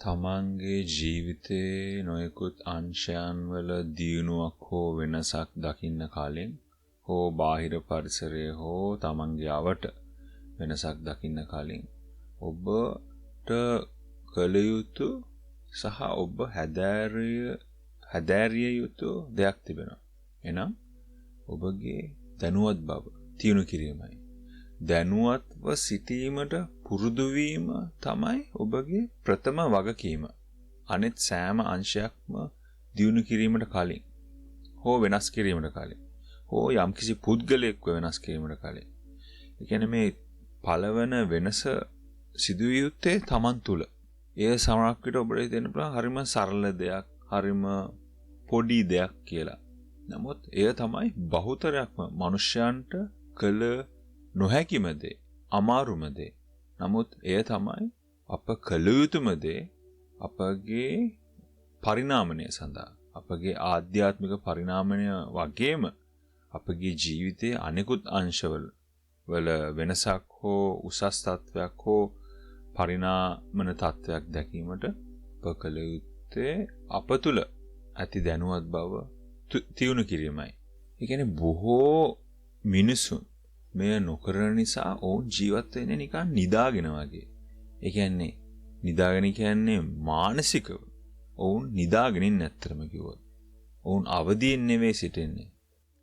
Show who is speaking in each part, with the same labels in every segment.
Speaker 1: තමන්ගේ ජීවිතයේ නොයෙකුත් අංශයන් වල දියුණුවක් හෝ වෙනසක් දකින්න කලින් හෝ බාහිර පරිසරයේ හෝ තමන්ගේ අවට වෙනසක් දකින්න කලින් ඔබට කළ යුතු සහ ඔබ හැදෑරිය යුතු දෙයක් තිබෙනවා. එහෙනම් ඔබගේ දැනුවත් බව තියුණු කිරීමයි. දැනුවත්ව සිටීමට පුරුදු වීම තමයි ඔබගේ ප්‍රථම වගකීම. අනෙත් සෑම අංශයක්ම දියුණු කිරීමට කලින් හෝ වෙනස් කිරීමට කලින් හෝ යම්කිසි පුද්ගලයෙක්ව වෙනස් කිරීමට කලින්. ඒ කියන්නේ මේ පළවන වෙනස සිදුවිය යුත්තේ Taman තුල. ඒ සමහරක් විට ඔබට හිතෙන්න පුළුවන් හරිම සරල දෙයක්, හරිම පොඩි දෙයක් කියලා. නමුත් එය තමයි බහුතරයක්ම මනුෂ්‍යයන්ට කළ නොහැකිම දේ, අමාරුම දේ. නමුත් එය තමයි අප කළ යුතුම දේ අපගේ පරිණාමණය සඳහා. අපගේ ආධ්‍යාත්මික පරිණාමණය වගේම අපගේ ජීවිතයේ අනෙකුත් අංශවල වෙනසක් හෝ උසස් තත්වයක් හෝ පරිණාමන තත්වයක් දැකීමට අප කළ යුත්තේ අප තුළ ඇති දැනුවත් බව තියුණු කිරීමයි. ඒ කියන්නේ බොහෝ මිනිසුන් මෙය නොකරන නිසා ඔවුන් ජීවත් වෙන්නේ නිකන් නිදාගෙන වගේ. ඒ කියන්නේ නිදාගෙන කියන්නේ මානසිකව. ඔවුන් නිදාගෙන ඉන්නේ ඇත්තටම කිව්වොත්. ඔවුන් අවදියෙන් නෙවෙයි සිටින්නේ.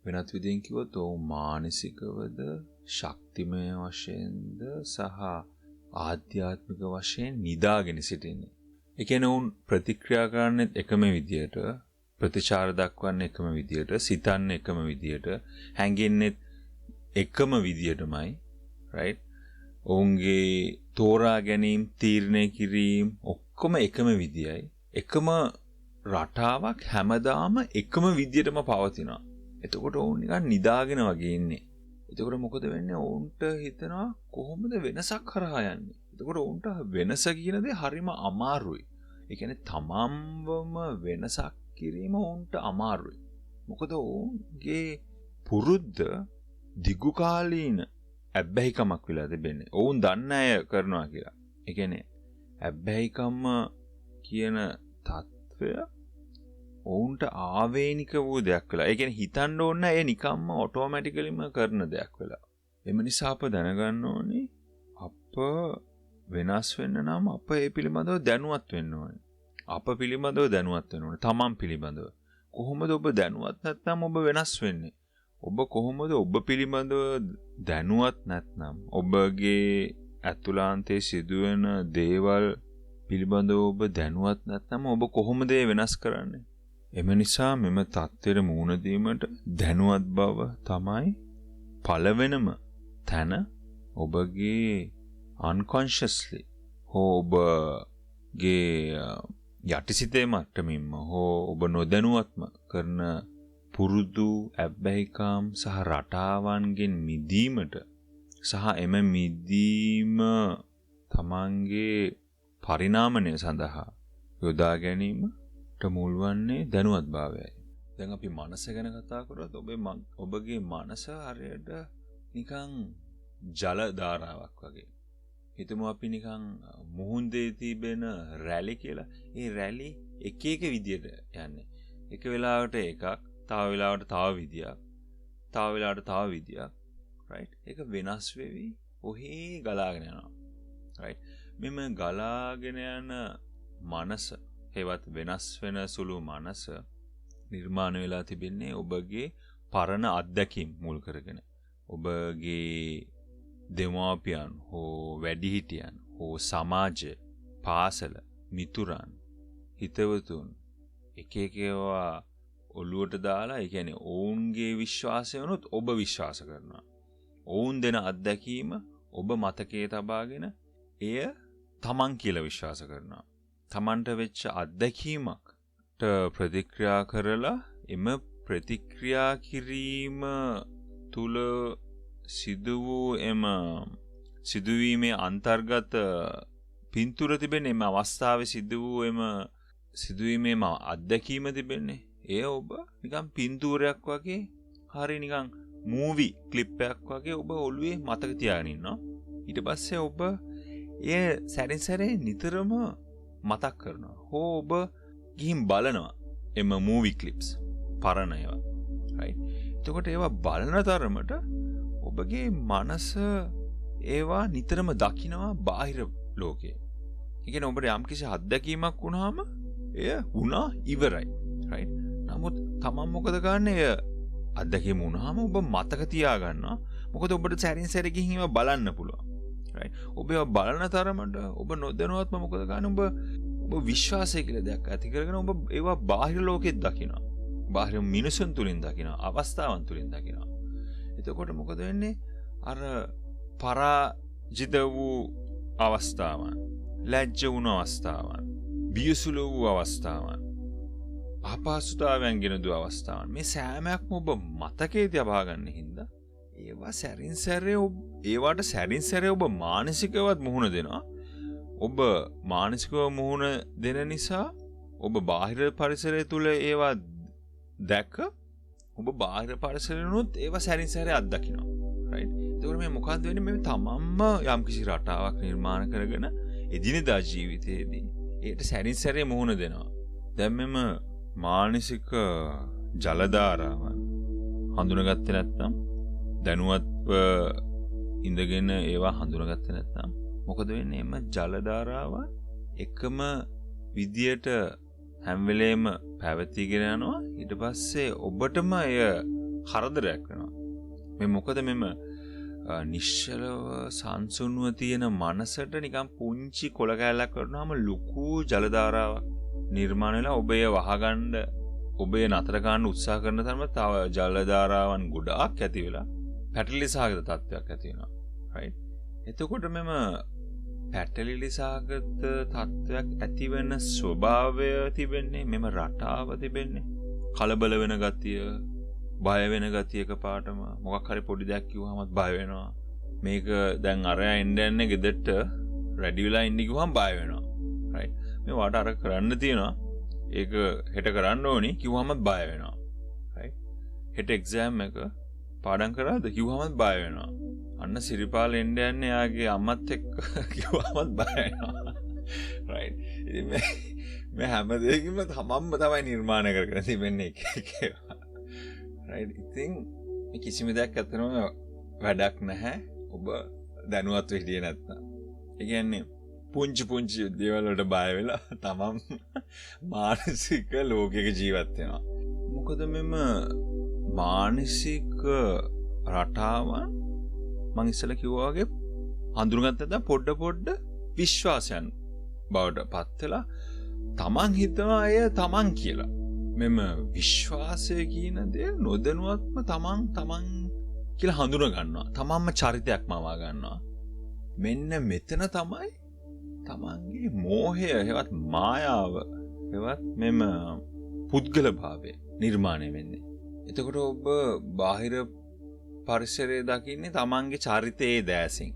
Speaker 1: වෙනත් විදිහෙන් කිව්වොත් ඔවුන් මානසිකවද, ශක්තිමය වශයෙන්ද සහ ආධ්‍යාත්මික වශයෙන් නිදාගෙන සිටින්නේ. ඒ කියන්නේ ඔවුන් ප්‍රතික්‍රියා කරන්නේ එකම විදියට, ප්‍රතිචාර දක්වන්නේ එකම විදියට, සිතන්නේ එකම විදියට, හැඟෙන්නේ එකම විදියටමයි. right? ඔවුන්ගේ තෝරා ගැනීම, තීරණය කිරීම ඔක්කොම එකම විදියයි. එකම රටාවක් හැමදාම එකම විදියටම පවතිනවා. එතකොට ඔවුන් නිකන් නිදාගෙන වගේ ඉන්නේ. එතකොට මොකද වෙන්නේ? ඔවුන්ට හිතනවා කොහොමද වෙනසක් කරා යන්නේ? එතකොට ඔවුන්ට වෙනස කියන දේ හරිම අමාරුයි. ඒ කියන්නේ තමන්වම වෙනසක් කිරීම ඔවුන්ට අමාරුයි. මොකද ඔවුන්ගේ පුරුද්ද දිගු කාලීන ඇබ්බැහිකමක් වෙලා තිබෙන්නේ. ඔවුන් දන්නේ අය කරනවා කියලා. ඒ කියන්නේ ඇබ්බැහිකම කියන తත්වය ඔවුන්ට ආවේනික වූ දෙයක් වෙලා. ඒ කියන්නේ හිතන්න ඕන නැහැ. ඒ නිකම්ම ඔටෝමැටිකලිම කරන දෙයක් වෙලා. එම නිසා අප දැනගන්න ඕනේ අප වෙනස් වෙන්න නම් අප ඒ පිළිබඳව දැනුවත් වෙන්න ඕනේ. අප පිළිබඳව දැනුවත් වෙන්න ඕනේ. තමන් පිළිබඳව. කොහොමද ඔබ දැනුවත් නැත්නම් ඔබ වෙනස් වෙන්නේ? ඔබ කොහොමද ඔබ පිළිබඳව දැනුවත් නැත්නම් ඔබගේ ඇතුළාන්තයේ සිදුවෙන දේවල් පිළිබඳව ඔබ දැනුවත් නැත්නම් ඔබ කොහොමද ඒ වෙනස් කරන්නේ? එම නිසා මෙම தත්ත්වයට මුහුණ දීමට දැනුවත් බව තමයි පළවෙනම තැන. ඔබගේ unconsciously හෝ ඔබගේ යටිසිතේ මට්ටමින්ම හෝ ඔබ නොදැනුවත්ම කරන පුරුදු ඇබ්බැහිකම් සහ රටාවන්ගෙන් මිදීමට සහ එම මිදීම තමන්ගේ පරිණාමණය සඳහා යොදා ගැනීමට මුල් වන්නේ දැනුවත් භාවයයි. දැන් අපි මනස ගැන කතා කරොත් ඔබගේ මනස හරියට නිකන් ජල ධාරාවක් වගේ. හිතමු අපි නිකන් මුහුදේ තිබෙන රැලි කියලා. ඒ රැලි එක එක විදියට යන්නේ. එක වෙලාවකට එකක්, තව වෙලාවකට තව විදියක්, තව වෙලාවකට තව විදියක්. right? ඒක වෙනස් වෙවි ඔහේ ගලාගෙන යනවා. right? මෙම ගලාගෙන යන මනස, හේවත් වෙනස් වෙන සුළු මනස නිර්මාණය වෙලා තිබෙන්නේ ඔබගේ පරණ අත්දැකීම් මුල් කරගෙන. ඔබගේ දෙමාපියන් හෝ වැඩිහිටියන් හෝ සමාජය, පාසල, මිතුරන්, හිතවතුන් එක එක ඒවා ඔළුවට දාලා, ඒ කියන්නේ ඔවුන්ගේ විශ්වාසය වුණොත් ඔබ විශ්වාස කරනවා. ඔවුන් දෙන අත්දැකීම ඔබ මතකයේ තබාගෙන එය තමන් කියලා විශ්වාස කරනවා. තමන්ට වෙච්ච අත්දැකීමකට ප්‍රතික්‍රියා කරලා එම ප්‍රතික්‍රියා කිරීම තුල සිදු වූ එම සිදුවීමේ අන්තර්ගත පින්තූර තිබෙන්නේ, එම අවස්ථාවේ සිදු වූ එම සිදුවීමේ අත්දැකීම තිබෙන්නේ. එය ඔබ නිකන් පින්තූරයක් වගේ, හරි නිකන් මූවි ක්ලිප් එකක් වගේ ඔබ ඔළුවේ මතක තියාගෙන ඉන්නවා. ඊට පස්සේ ඔබ ඒ සැරින් සැරේ නිතරම මතක් කරනවා. හෝ ඔබ ගිහින් බලනවා එම මූවි ක්ලිප්ස් පරණ ඒවා. right? එතකොට ඒවා බලන තරමට ඔබගේ මනස ඒවා නිතරම දකිනවා බාහිර ලෝකයේ. ඒ කියන්නේ ඔබට යම්කිසි අත්දැකීමක් වුණාම එය වුණා ඉවරයි. right? නමුත් තමන් මොකද ගන්න එය අත්දැකීම වුණාම ඔබ මතක තියාගන්නවා. මොකද ඔබට සැරින් සැරේ ගිහින් ඒවා බලන්න පුළුවන්. right? ඔබ ඒවා බලන තරමට ඔබ නොදැනුවත්ම මොකද ගන්න ඔබ විශ්වාසය කියලා දෙයක් ඇති කරගෙන ඔබ ඒවා බාහිර ලෝකෙත් දකිනවා. බාහිර මිනිසුන් තුලින් දකිනවා. අවස්ථාවන් තුලින් දකිනවා. එතකොට මොකද වෙන්නේ? අර පරාජිත වූ අවස්ථාවන්, ලැජ්ජ වුණු අවස්ථාවන්, බියසුළු වූ අවස්ථාවන්, අපහසුතාවයන් ගෙන දු අවස්ථාවන් මේ සෑමයක්ම ඔබ මතකයේ තියා ගන්න හින්දා ඒවට සැරින් සැරේ ඔබ මානසිකවත් මුහුණ දෙනවා. ඔබ මානසිකව මුහුණ දෙන නිසා ඔබ බාහිර පරිසරය තුල ඒවා දැක ඔබ බාහිර පරිසරයනොත් ඒවා සැරින් සැරේ අත්දකිනවා. right? ඒකෝර මේ මොකද්ද වෙන්නේ? මේ තමන්ම යම්කිසි රටාවක් නිර්මාණ කරගෙන එදිනෙදා ජීවිතයේදී ඒකට සැරින් සැරේ මුහුණ දෙනවා. දැන් මෙම මානසික ජලධාරාවන් හඳුනාගත්තේ නැත්නම් දැනුවත්ව ඉඳගෙන ඒවා හඳුනාගත්තේ නැත්නම් මොකද වෙන්නේ? එම ජලධාරාව එකම විදියට හැම වෙලේම පැවතීගෙන යනවා. ඊට පස්සේ ඔබටම එය කරදරයක් වෙනවා. මේ මොකද මෙම නිශ්චලව සංසුන්ව තියෙන මනසට නිකන් පුංචි කොළ කැලක් කරනවාම ලොකු ජලධාරාවක් නිර්මාණය වෙලා ඔබේ වහගන්න ඔබේ නතර ගන්න උත්සාහ කරන තරම තව ජලධාරාවන් ගොඩාක් ඇති වෙලා පැටලි සහගත තත්ත්වයක් ඇති වෙනවා. right? එතකොට මෙම පැටලිලි සහගත තත්ත්වයක් ඇති වෙන ස්වභාවය තිබෙන්නේ මෙම රටාව තිබෙන්නේ කලබල වෙන ගතිය, බය වෙන ගතිය එකපාරටම මොකක් හරි පොඩි දෙයක් කිව්වමත් බය වෙනවා. මේක දැන් අරයා එන්න ගෙදරට රෙඩි වෙලා ඉන්න කිව්වම බය වෙනවා. right? මේ වාට අර කරන්න තියෙනවා. ඒක හෙට කරන්න ඕනි කිව්වමත් බය වෙනවා. right? හෙට එක්සෑම් එක පාඩම් කරාද කිව්වමත් බය වෙනවා. අන්න සිරිපාල එන්න යන්නේ යාගේ අම්මත් එක්ක කිව්වමත් බය වෙනවා. right? ඉතින් මේ හැම දෙයකින්ම තමන්ම තමයි නිර්මාණය කරගෙන තිබෙන්නේ එක ඒවා. right? ඉතින් මේ කිසිම දෙයක් අතරම වැඩක් නැහැ ඔබ දැනුවත් වෙන්නේ නැත්නම්. ඒ කියන්නේ පුංචි දේවල් වලට බය වෙලා තමන් මානසික ලෝකයක ජීවත් වෙනවා. මොකද මෙම මානසික රටාවන් මං ඉස්සෙල්ලා කිව්වා වගේ හඳුනගත්තා දැන් පොඩ විශ්වාසයන් බවට පත් වෙලා තමන් හිතනවා අය තමන් කියලා. මෙම විශ්වාසය කියන දේ නොදැනුවත්ම තමන් කියලා හඳුන ගන්නවා. තමන්ම චරිතයක් මවා ගන්නවා. මෙන්න මෙතන තමයි තමන්ගේ මෝහය හෙවත් මායාව හෙවත් මෙම පුද්ගල භාවය නිර්මාණය වෙන්නේ. එතකොට ඔබ බාහිර පරිසරයේ දකින්නේ තමන්ගේ චරිතයේ දෑසින්.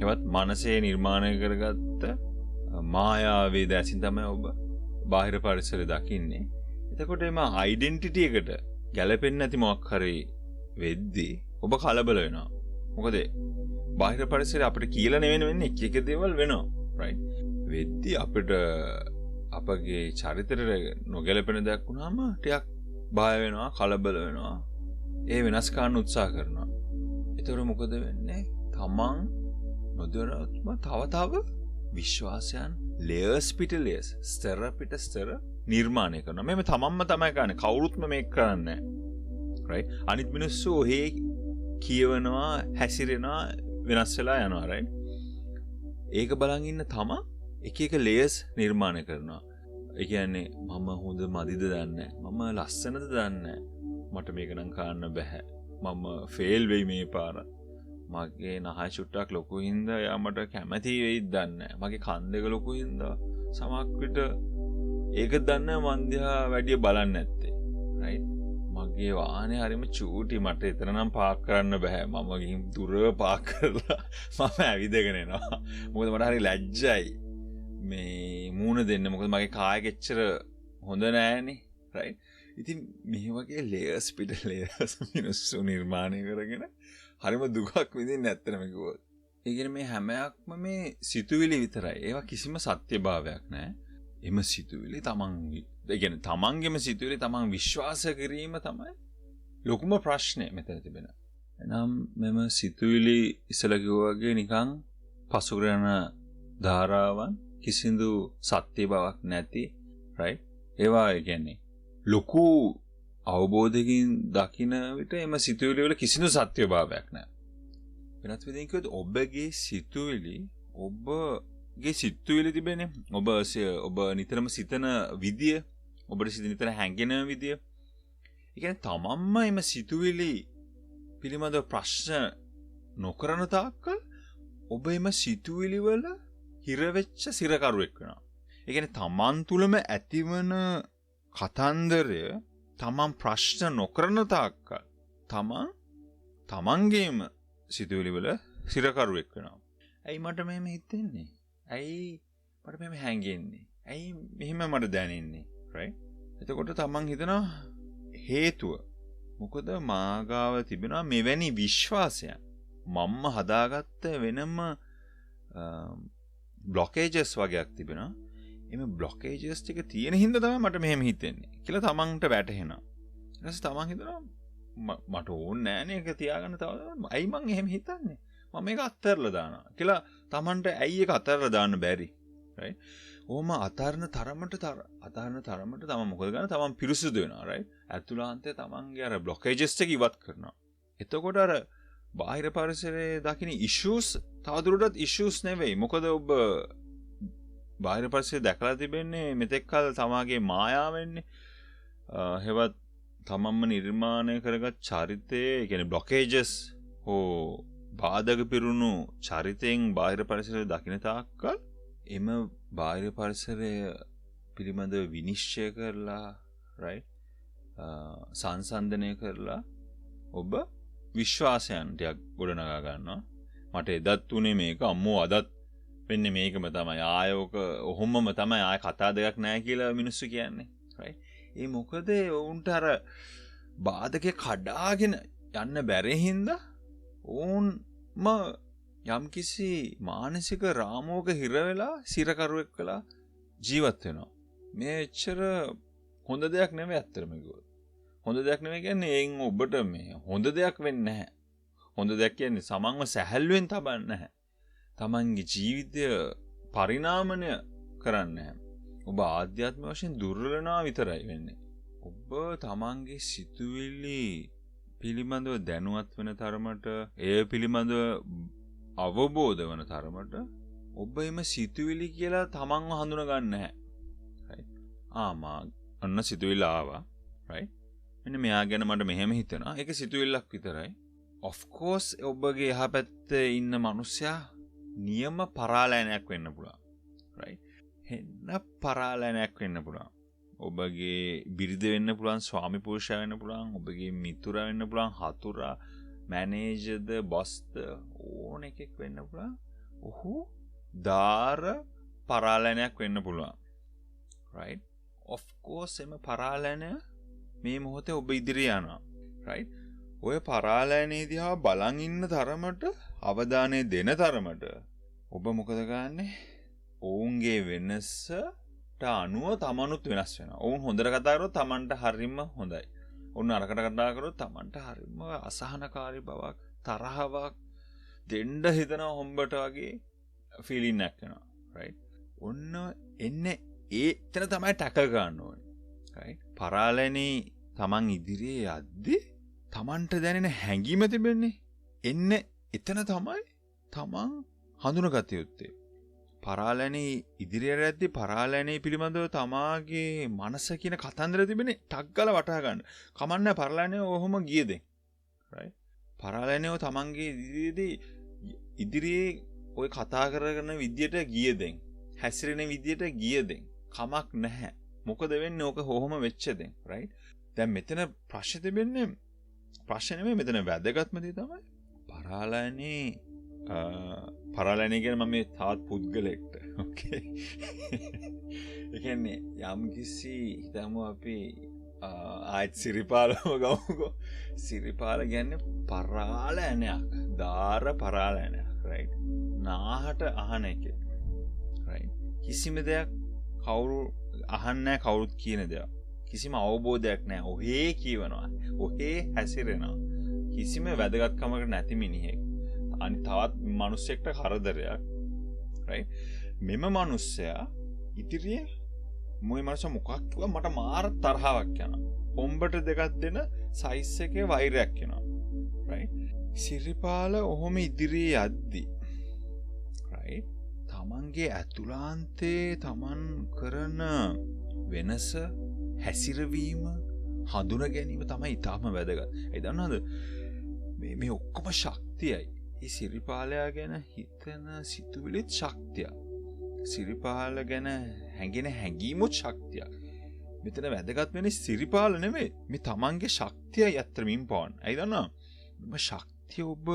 Speaker 1: හෙවත් මනසේ නිර්මාණය කරගත්ත මායාවේ දෑසින් තමයි ඔබ බාහිර පරිසරය දකින්නේ. එතකොට එම ඩෙන්ටිටි එකට ගැලපෙන්නේ නැති මොකක් හරි වෙද්දී ඔබ කලබල වෙනවා. මොකද බාහිර පරිසරය අපිට කියලා වෙන්නේ එක දේවල් වෙනවා. right? වෙද්දී අපිට අපගේ චරිතයට නොගැලපෙන දෙයක් වුණාම ටිකක් බය වෙනවා, කලබල වෙනවා. ඒ වෙනස් කරන්න උත්සාහ කරනවා. ඒතර මොකද වෙන්නේ? තමන් නොදැනුවත්ම තව විශ්වාසයන් layers පිට layers, ස්තර පිට ස්තර නිර්මාණය කරනවා. මේ තමන්ම තමයි කරන්නේ. කවුරුත්ම මේක කරන්නේ නැහැ. right? අනිත් මිනිස්සු ඔහේ කියවනවා, හැසිරෙනවා, වෙනස් වෙලා යනවා. right? ඒක බලන් ඉන්න තමන් එක layers නිර්මාණය කරනවා. ඒ කියන්නේ මම හොඳ මදිද දන්නේ නැහැ. මම ලස්සනද දන්නේ නැහැ. මට මේක නම් කරන්න බෑ. මම ෆේල් වෙයි මේ පාර. මගේ නහය චුට්ටක් ලොකු හින්දා එයා මට කැමති වෙයිද දන්නේ නැහැ. මගේ කන් දෙක ලොකු හින්දා සමහර විට ඒක දන්නේ මන් දිහා වැඩි බලන්නේ නැත්තේ. right? මගේ වාහනේ හරිම චූටි මට එතන නම් පාක් කරන්න බෑ. මම ගිහින් දුර පාක් කරලා මම ඇවිදගෙන එනවා. මොකද මට හරි ලැජ්ජයි මේ මූණ දෙන්න. මොකද මගේ කායක එච්චර හොඳ නෑනේ. right? ඉතින් මේ වගේ layers පිට layers මිනිස්සු නිර්මාණය කරගෙන හරිම දුකක් විඳින්න ඇත්තටම කිව්වොත්. ඒ කියන්නේ මේ හැමයක්ම මේ සිතුවිලි විතරයි. ඒවා කිසිම සත්‍යභාවයක් නැහැ. එම සිතුවිලි තමන්ගේම සිතුවිලි තමන් විශ්වාස කිරීම තමයි ලොකුම ප්‍රශ්නය මෙතන තිබෙන. එනම් මෙම සිතුවිලි ඉස්සලා කිව්වා වගේ නිකන් පසුකරන ධාරාවන් කිසිදු සත්‍ය බවක් නැති right ඒවා කියන්නේ ලොකු අවබෝධයකින් දකින විට එම සිතුවිලි වල කිසිදු සත්‍ය භාවයක් නැහැ. වෙනත් විදිහකින් කිව්වොත් ඔබගේ සිතුවිලි තිබෙන්නේ ඔබ නිතරම සිතන විදිය ඔබට නිතර හැඟෙන විදිය. ඒ කියන්නේ තමන්ම එම සිතුවිලි පිළිබඳව ප්‍රශ්න නොකරන තාක්කල් ඔබ එම සිතුවිලි වල හිරවෙච්ච සිරකරුවෙක් වෙනවා. ඒ කියන්නේ තමන් තුළම ඇතිවන කතන්දරය තමන් ප්‍රශ්න නොකරන තාක්කල් තමන්ගේම සිතුවිලි වල සිරකරුවෙක් වෙනවා. ඇයි මට මෙහෙම හිතෙන්නේ? ඇයි මට මෙහෙම හැංගෙන්නේ? ඇයි මෙහෙම මට දැනෙන්නේ? right? එතකොට තමන් හිතනවා හේතුව මොකද මාගාව තිබෙනවා මෙවැනි විශ්වාසයන් මම්ම හදාගත්ත වෙනම බ්ලොකේජස් වගේක් තිබෙනවා. එමේ බ්ලොකේජස් ටික තියෙන හින්දා තමයි මට මෙහෙම හිතෙන්නේ කියලා තමන්ට වැටහෙනවා. ඊට පස්සේ තමන් හිතනවා මට ඕනේ නෑනේ ඒක තියාගන්න තව ඇයි මං එහෙම හිතන්නේ? මම මේක අත්හැරලා දානවා කියලා තමන්ට ඇයි ඒක අත්හැරලා දාන්න බැරි? right? ඕම අතාරන තරමට තමන් මොකද ගන්න තමන් පිරිසුදු වෙනවා right? ඇතුළාන්තයේ තමන්ගේ අර බ්ලොකේජස් ටික ඉවත් කරනවා. එතකොට අර බාහිර පරිසරයේ දකින්න ඉෂුස් තවදුරටත් ඉෂුස් නෙවෙයි. මොකද ඔබ බාහිර පරිසරය දැකලා තිබෙන්නේ මෙතෙක් කල තමාගේ මායාවෙන්නේ. හෙවත් තමන්ම නිර්මාණය කරගත් චරිතයේ කියන්නේ බ්ලොකේජස් හෝ බාධක පිරුණු චරිතයෙන් බාහිර පරිසරය දකින්න තාක්කල් එම බාහිර පරිසරය පිළිබඳව විනිශ්චය කරලා right සංසන්දනය කරලා ඔබ විශ්වාසයන් ටිකක් ගොඩනගා ගන්නවා. මට එදත් උනේ මේක අම්මෝ අදත් වෙන්නේ මේකම තමයි. ආයෝක ඔහොමම තමයි ආය කතා දෙයක් නැහැ කියලා මිනිස්සු කියන්නේ. right? ඒ මොකද උන්ට අර බාධකේ කඩාගෙන යන්න බැරි හින්දා උන්ම යම්කිසි මානසික රාමුවක හිර වෙලා සිරකරුවෙක් වෙලා ජීවත් වෙනවා. මේ එච්චර හොඳ දෙයක් නෙවෙයි අත්‍තරම කිව්වොත්. හොඳ දෙයක් නෙවෙයි කියන්නේ එයින් ඔබට මේ හොඳ දෙයක් වෙන්නේ නැහැ. හොඳ දෙයක් කියන්නේ සමන්ව සැහැල්ලුවෙන් තබන්නේ නැහැ. තමන්ගේ ජීවිතය පරිණාමණය කරන්නේ නැහැ. ඔබ ආධ්‍යාත්මික වශයෙන් දුර්වලනා විතරයි වෙන්නේ. ඔබ තමන්ගේ සිතුවිලි පිළිබඳව දැනුවත් වෙන තරමට එය පිළිබඳව අවබෝධ වෙන තරමට ඔබ එම සිතුවිලි කියලා තමන්ව හඳුනා ගන්න නැහැ. right? අන්න සිතුවිල්ල ආවා. right? මෙන්න මෙයා ගැන මට මෙහෙම හිතෙනවා. ඒක සිතුවිල්ලක් විතරයි. of course ඔබගේ එහා පැත්තේ ඉන්න මිනිස්සයා නියම පරාලයනයක් වෙන්න පුළුවන්. right? හෙන්න පරාලයනයක් වෙන්න පුළුවන්. ඔබගේ බිරිඳ වෙන්න පුළුවන්, ස්වාමි පුරුෂයා වෙන්න පුළුවන්, ඔබගේ මිතුරා වෙන්න පුළුවන්, හතුරා, මැනේජර්ද, බොස්ද ඕන එකෙක් වෙන්න පුළුවන්. ඔහු දාර පරාලයනයක් වෙන්න පුළුවන්. right? of course එම පරාලයන මේ මොහොතේ ඔබ ඉදිරිය යනවා. right? ඔය පරාලයනේ දිහා බලන් ඉන්න තරමට අවධානය දෙන තරමට ඔබ මොකද ගන්නෙ? ඔවුන්ගේ වෙනසට අනුව තමනුත් වෙනස් වෙනවා. ඔවුන් හොඳට කතා කරොත් තමන්ට හරියම හොඳයි. ඔවුන් නරකට කතා කරොත් තමන්ට හරියම අසහනකාරී බවක්, තරහවක් දෙන්න හිතන හොම්බට වගේ ෆීලින් එකක් එනවා. right? ඔන්න එන්නේ එතන තමයි ටැකල් ගන්න ඕනේ. right? පරාලනේ තමන් ඉදිරියේ යද්දී තමන්ට දැනෙන හැඟීම තිබෙන්නේ එන්නේ එතන තමයි තමන් හඳුනගත යුත්තේ. පරාලනේ ඉදිරියට යද්දී පරාලනේ පිළිබඳව තමාගේ මනස කියන කතන්දර තිබෙන්නේ ටක් ගාලා වටහා ගන්න. කමන්නේ පරාලනේ ඔහොම ගියද. right? පරාලනේ තමන්ගේ ඉදිරියේ ඔය කතා කරන විදියට ගියද. හැසිරෙන විදියට ගියද. කමක් නැහැ. මොකද වෙන්නේ ඕක කොහොම වෙච්චද. right? දැන් මෙතන ප්‍රශ්නේ තිබෙන්නේ ප්‍රශ්නේ නෙමෙයි මෙතන වැදගත්ම දේ තමයි පරාලනේ කියන මම මේ තාත් පුද්ගලෙක්ට ඕකේ ඒ කියන්නේ යම්කිසි හිතමු අපි ආයත් සිරිපාලම ගමුකෝ සිරිපාල කියන්නේ පරාලනයක් දාර පරාලනයක් right? නාහට අහන එක. right? කිසිම දෙයක් කවුරු අහන්නේ නැහැ කවුරුත් කියන දෙයක්. කිසිම අවබෝධයක් නැහැ. ඔහේ කියවනවා. ඔහේ හැසිරෙනවා. කිසිම වැදගත්කමකට නැති මිනිහෙක්. තවත් මිනිස්සෙක්ට කරදරයක්. right? මෙම මිනිස්සයා ඉදිරියේ මොයි මනස මොකක් කිව්වා මට මාර තරහාවක් යනවා. හොම්බට දෙකක් දෙන සයිස් එකේ වෛරයක් එනවා. right? සිරිපාල ඔහොම ඉදිරියේ යද්දි right? තමන්ගේ ඇතුළාන්තේ තමන් කරන වෙනස හැසිරවීම හඳුන ගැනීම තමයි ඊටම වැදගත්. ඒ දන්නවද මේ ඔක්කොම ශක්තියයි. මේ සිරිපාලයා ගැන හිතන සිතුවිලිත් ශක්තිය. සිරිපාල ගැන හැඟෙන හැඟීමුත් ශක්තිය. මෙතන වැදගත් වෙන්නේ සිරිපාල නෙමෙයි. මේ තමන්ගේ ශක්තියයි අත්‍තරම ඉම්පෝන්. ඒ දන්නවද? මේ ශක්තිය ඔබ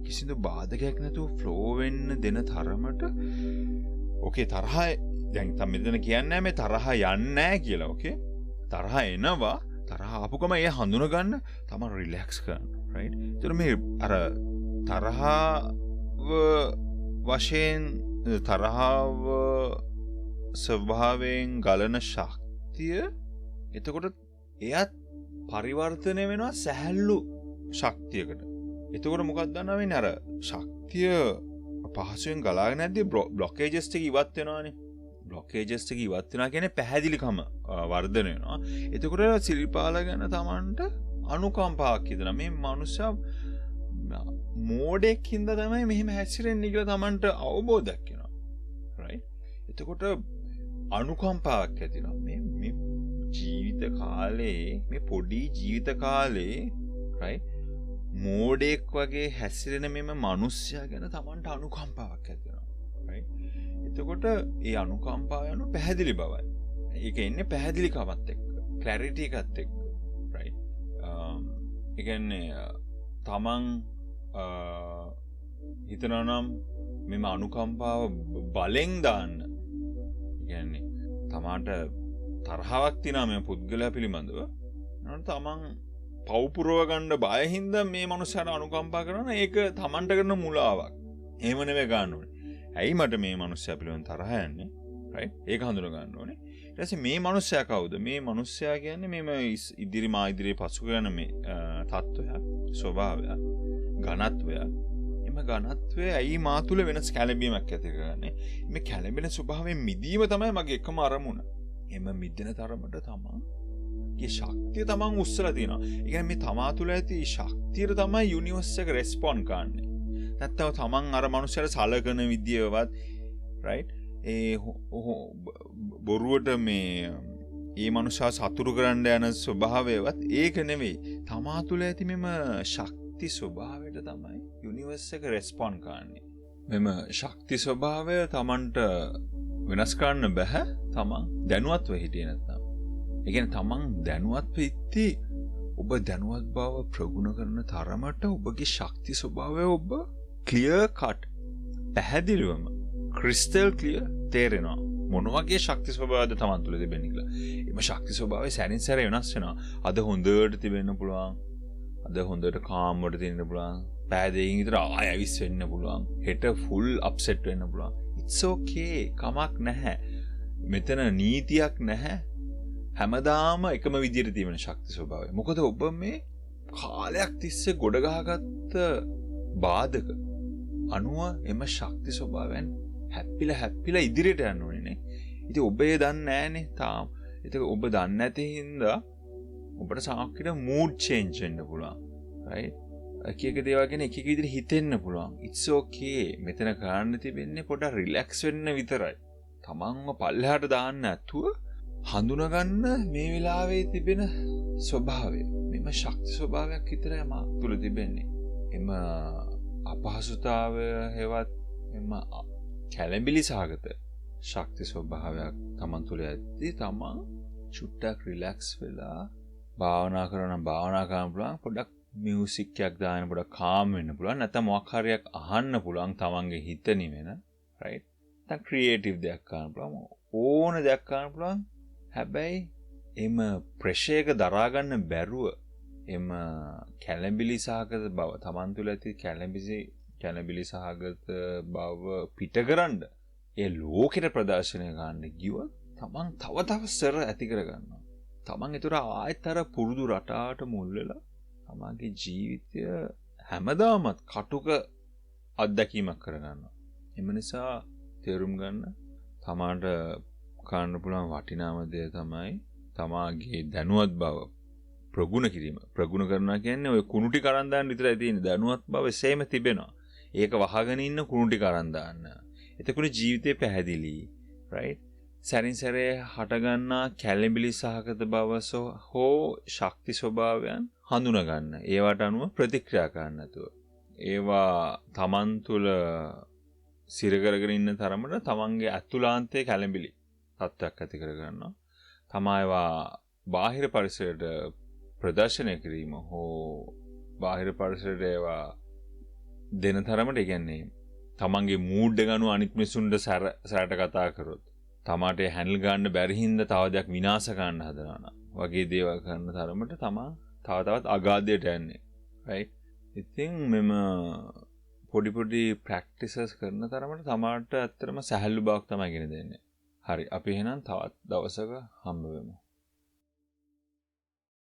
Speaker 1: කිසිදු බාධකයක් නැතුව ෆ්ලෝ වෙන්න දෙන තරමට ඕකේ තරහා දැන් තම මෙතන කියන්නේ මේ තරහා යන්නේ නැහැ කියලා. ඕකේ තරහා එනවා තරහා ආපුකම ඒ හඳුන ගන්න තමයි රිලැක්ස් කරන්න. right? ඒතර මේ අර තරහව වශයෙන් තරහව ස්වභාවයෙන් ගලන ශක්තිය එතකොට එයත් පරිවර්තනය වෙනවා සැහැල්ලු ශක්තියකට. එතකොට මොකක්ද දන්නවා වෙන්නේ අර ශක්තිය පහසුවෙන් ගලාගෙන නැද්දී බ්ලොකේජස් ටික ඉවත් වෙනවානේ. බ්ලොකේජස් ටික ඉවත් වෙනවා කියන්නේ පැහැදිලිකම වර්ධනය වෙනවා. එතකොට සිරිපාල ගැන Tamanට අනුකම්පාවක් හිතෙනවා. මේ මනුස්සයා මෝඩෙක් හින්දා තමයි මෙහෙම හැසිරෙන්නේ කියලා Tamanට අවබෝධයක් වෙනවා. right? එතකොට අනුකම්පාවක් ඇති වෙනවා. මේ ජීවිත කාලේ මේ පොඩි ජීවිත කාලේ right? මෝඩෙක් වගේ හැසිරෙන මෙම මිනිස්සයා ගැන Tamanට අනුකම්පාවක් ඇති වෙනවා. right? එතකොට ඒ අනුකම්පාව යන පැහැදිලි බවයි. ඒක එන්නේ පැහැදිලිකමත් එක්ක, ක්ලැරිටි එකත් එක්ක. right? ඒ කියන්නේ Taman හිතනවා නම් මෙම අනුකම්පාව බලෙන් දාන්න. ඒ කියන්නේ තමාට තරහාවක් තියෙනවා මේ පුද්ගලයා පිළිබඳව. නේද? Taman පවුපුරව ගන්න බය හින්දා මේ මනුස්සයාට අනුකම්පා කරන ඒක Tamanට කරන මුලාවක්. එහෙම නෙවෙයි ගන්න ඕනේ. ඇයි මට මේ මනුස්සයා පිළිබඳ තරහ යන්නේ? right? ඒක හඳුන ගන්න ඕනේ. ඊට පස්සේ මේ මනුස්සයා කවුද? මේ මනුස්සයා කියන්නේ මේම ඉදිරියේ පසු කරන මේ තත්වය, ස්වභාවය, ඝනත්වය. එම ඝනත්වය ඇයි මා තුළ වෙනස් කැළඹීමක් ඇති කරන්නේ? මේ කැළඹෙන ස්වභාවයෙන් මිදීම තමයි මගේ එකම අරමුණ. එම මිදෙන තරමට තමයි ඒ ශක්තිය තමන් උස්සලා තියෙනවා. ඒ කියන්නේ මේ තමා තුළ ඇති ශක්තියට තමයි යුනිවර්ස් එක රෙස්පොන්ඩ් කරන්නේ. නැත්තම් තමන් අර මනුස්සයර සලකන විදියවත් right? ඒ බොරුවට මේ මනුස්සයා සතුරු කරන්න යන ස්වභාවයවත් ඒක නෙවෙයි. තමා තුළ ඇති මෙම ශක්ති ස්වභාවයට තමයි යුනිවර්ස් එක රෙස්පොන්ඩ් කරන්නේ. මෙම ශක්ති ස්වභාවය තමන්ට වෙනස් කරන්න බෑ. තමන් දැනුවත්ව හිටියේ නැත්නම්. ඒ කියන්නේ තමන් දැනුවත්ව ඉති ඔබ දැනුවත් බව ප්‍රගුණ කරන තරමට ඔබගේ ශක්ති ස්වභාවය ඔබ ක්ලියර් කට් පැහැදිලිවම ක්‍රිස්ටල් ක්ලියර් තේරෙනවා. මොන වගේ ශක්ති ස්වභාවයද තමන් තුළ තිබෙන්නේ කියලා. එම ශක්ති ස්වභාවය සැරින් සැර වෙනස් වෙනවා. අද හොඳට තිබෙන්න පුළුවන්. අද හොඳට කාම් වට තියෙන්න පුළුවන්. පැය දෙකකින් විතර ආය ඇවිස් වෙන්න පුළුවන්. හෙට ෆුල් අප්සෙට් වෙන්න පුළුවන්. ඉට්ස් ඕකේ. කමක් නැහැ. මෙතන නීතියක් නැහැ. හැමදාම එකම විදියට තියෙන ශක්ති ස්වභාවය. මොකද ඔබ මේ කාලයක් තිස්සේ ගොඩ ගහගත්ත බාධක අනුව එම ශක්ති ස්වභාවයන් හැප්පිලා ඉදිරියට යන්න ඕනේ නේ. ඉතින් ඔබ ඒ දන්නේ නැහනේ තාම. ඒක ඔබ දන්නේ නැති හින්දා ඔබට සාක්කිට මූඩ් චේන්ජ් වෙන්න පුළුවන්. right? එක එක දේවල් ගැන එක එක විදිහට හිතෙන්න පුළුවන්. it's okay. මෙතන කරන්න තිබෙන්නේ පොඩ්ඩක් රිලැක්ස් වෙන්න විතරයි. තමන්ව පල්ලෙහාට දාන්න නැතුව හඳුනගන්න මේ වෙලාවේ තිබෙන ස්වභාවය. මෙම ශක්ති ස්වභාවයක් විතරයි මා තුළ තිබෙන්නේ. එම අපහසුතාවය හෙවත් එම කැළඹිලි සහගත ශක්ති ස්වභාවයක් තමන් තුළ ඇද්දී තමන් චුට්ටක් රිලැක්ස් වෙලා භාවනා කරන්න පුළුවන්. පොඩ්ඩක් මියුසික් එකක් දාන්න පොඩ්ඩක් කාම් වෙන්න පුළුවන්. නැත්නම් මොකක් හරියක් අහන්න පුළුවන් තමන්ගේ හිත නිවෙන. right? නැත්නම් ක්‍රියේටිව් දෙයක් කරන්න පුළුවන්. ඕන දෙයක් කරන්න පුළුවන්. හැබැයි එම ප්‍රෙෂර් එක දරා ගන්න බැරුව එම කැළඹිලි සහගත බව තමන් තුළ ඇති කැළඹිලි කැළඹිලි සහගත බව පිටකරන්න ඒ ලෝකෙට ප්‍රදර්ශනය ගන්න ගියොත් තමන් තව ස්තර ඇති කරගන්නවා. තමන් ඒතර ආයෙත් අර පුරුදු රටාවට මුල් වෙලා තමන්ගේ ජීවිතය හැමදාමත් කටුක අත්දැකීමක් කරගන්නවා. එම නිසා තේරුම් ගන්න තමාට කරන්න පුළුවන් වටිනාම දේ තමයි තමාගේ දැනුවත් බව ප්‍රගුණ කිරීම. ප්‍රගුණ කරනවා කියන්නේ ඔය කුණු ටික අරන් දාන්න විතරයි තියෙන්නේ. දැනුවත් බව එසේම තිබෙනවා. ඒක වහගෙන ඉන්න කුණු ටික අරන් දාන්න. එතකොට ජීවිතේ පැහැදිලි. right? සැරින් සැරේ හටගන්නා කැළඹිලි සහගත බව හෝ ශක්ති ස්වභාවයන් හඳුනා ගන්න. ඒවට අනුව ප්‍රතික්‍රියා කරන්න නැතුව. ඒවා තමන් තුළ සිර කරගෙන ඉන්න තරමට තමන්ගේ අතුලාන්තයේ කැළඹිලි තත්ත්වයක් ඇති කර ගන්නවා. තමා ඒවා බාහිර පරිසරයට ප්‍රදර්ශනය කිරීම හෝ බාහිර පරිසරයට ඒවා දෙන තරමට කියන්නේ තමන්ගේ මූඩ් එක අනුව අනිත් මිනිසුන්ට සැරට කතා කරොත් තමාට හැන්ඩල් ගන්න බැරි හින්දා තව දෙයක් විනාශ කරන්න හදනවා වගේ දේවල් කරන තරමට තමා තවත් අගාධයට යන්නේ. right? ඉතින් මෙම පොඩි ප්‍රැක්ටිසස් කරන තරමට තමාට ඇත්තටම සැහැල්ලු බවක් තමයි ගෙන දෙන්නේ. හරි අපි එහෙනම් තවත් දවසක හම්බ වෙමු.